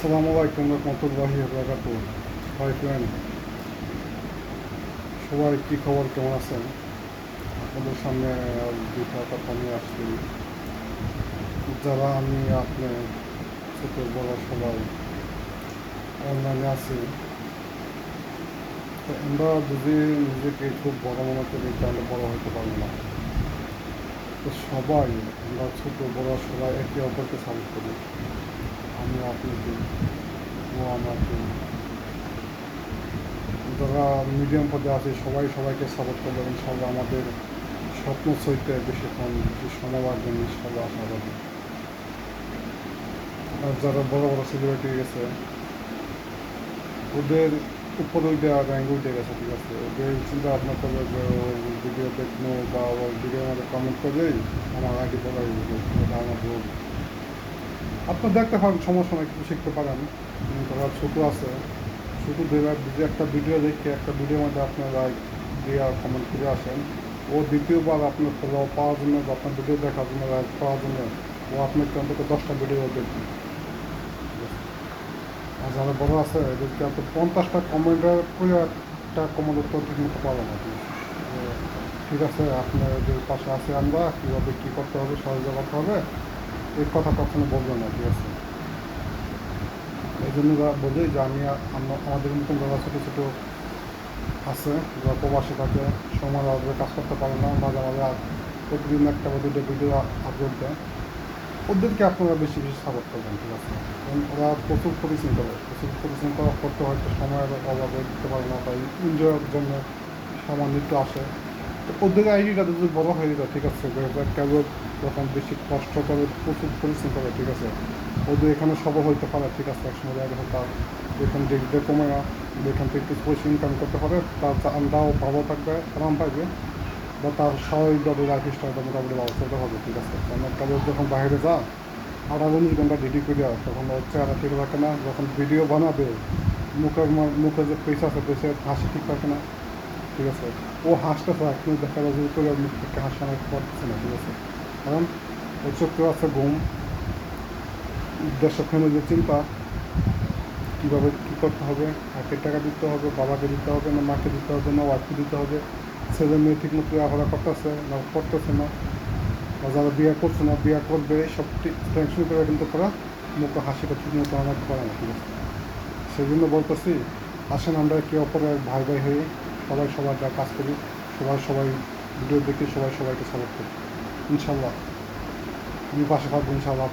আসসালামু আলাইকুম রহমতুল্লাহি ওয়া বারাকাতুহু। হাই ফ্রেন্ড, সবাই কী খবর, কেমন আছেন? আপনাদের সামনে দুটা কথা নিয়ে আসছি। যারা আমি আপনি ছোটো বড় সবাই অনলাইনে আছি, তো আমরা যদি নিজেকে খুব বড় মনে করি তাহলে বড় হতে পারবো না। তো সবাই আমরা ছোটো বড় সবাই একে অপরকে সাপোর্ট করি। আমি আপনাকে, ও আমাকে, যারা মিডিয়াম পদে আছে সবাই সবাইকে সাপোর্ট করলে ইনশাল্লাহ আমাদের স্বপ্ন সইতে বেশিক্ষণ বেশি সময় লাগবে ইনশাল্লাহ আশাবাদী। আর যারা বড় বড় সেলিব্রিটি গেছে ওদের উপরে ওইটা র্যাঙ্ক উঠে গেছে, ঠিক আছে, ওদের চিন্তা ভাবনা করবে যে ওর ভিডিও দেখবো বা ওর ভিডিওর মধ্যে কমেন্ট করলেই আমার আইডি বলা এটা আমার ভুল। আপনি দেখতে পারেন, সমস্যা নয়, কিছু শিখতে পারেন। যারা ছোটো আছে শুধু একটা ভিডিও দেখে একটা ভিডিওর মধ্যে আপনার লাইক দিয়ে কমেন্ট করে আসেন, ও দ্বিতীয়বার আপনার ফলো পাওয়ার জন্য বা আপনার ভিডিও দেখার জন্য লাইক পাওয়ার জন্য ও আপনাকে অন্তত 10টা ভিডিও দেখবে। আর যারা বড় আছে এদেরকে এত 50টা কমেন্টের করে একটা কমেন্ট উত্তর ঠিক মতো পাবে না। ঠিক আছে, আপনাদের পাশে আছে, আমরা কীভাবে কী করতে হবে সহযোগিতা করতে হবে এই কথা কখনো বলবেন না, ঠিক আছে। এই জন্য বলি যে আমাদের মতন যারা ছোটো ছোটো আছে, যারা প্রবাসে থাকে, সময় আসবে, কাজ করতে পারে না, মাঝে মাঝে প্রতিদিন একটা বা দুটো ভিডিও আপলোড দেয়, ওদেরকে আপনারা বেশি বেশি সাপোর্ট করবেন, ঠিক আছে। কারণ ওরা প্রচুর পরিশ্রম করতে হয়তো সময়ের অভাবে দিতে পারে না, তাই এনজয়ের জন্য সামান্য একটু আসে। তো ওদের আইডিটা যদি বড় হয়ে যায়, ঠিক আছে, কেউ যখন বেশি কষ্ট করে প্রচুর পরিশ্রম করে, ঠিক আছে, ওদের এখানে সবল হইতে পারে, ঠিক আছে, একসময় আগে তার এখান থেকে কমে না, এখান থেকে কিছু পয়সা ইনকাম করতে পারে, তার আমরাও ভালো থাকবে, আরাম পাইবে, বা তার স্বাভাবিকভাবে লাইফ স্টাইলটা মোটামুটি ভালো চলতে হবে, ঠিক আছে। কারণ কারোর যখন বাইরে যা 18-19 ঘন্টা ডিউটি করে তখন ওর চেহারা ঠিক রাখে না, যখন ভিডিও বানাবে মুখে যে ফেস আছে ফেসে হাসি ঠিক থাকে না, ঠিক আছে। ও হাসতেছে কিন্তু দেখা যায় যে করে মুখ থেকে হাসি অনেক পড়তেছে না, ঠিক আছে। কারণ ওর চোখে আছে ঘুম, দেশের ফ্যামিলির চিন্তা, কীভাবে কী করতে হবে, কাকে টাকা দিতে হবে, বাবাকে দিতে হবে না মাকে দিতে হবে না ওয়াইফকে দিতে হবে, ছেলে মেয়ে ঠিকমতো লেখাপড়া করতেছে না করতেছে না, বা যারা বিয়ে করছে না বিয়ে করবে, সব টেনশন করে কিন্তু করা মুখে হাসিটা ঠিকমতো অনেক করে না, ঠিক আছে। সেই জন্য বলতেছি, আসেন আমরা একে অপরের ভাই ভাই হয়ে সবাই সবার যা কাজ করি, সবাই ভিডিও দেখি, সবাইকে সাপোর্ট করি, ইনশাল্লাহ আমি পাশে থাকবো, ইনশাল্লাহ।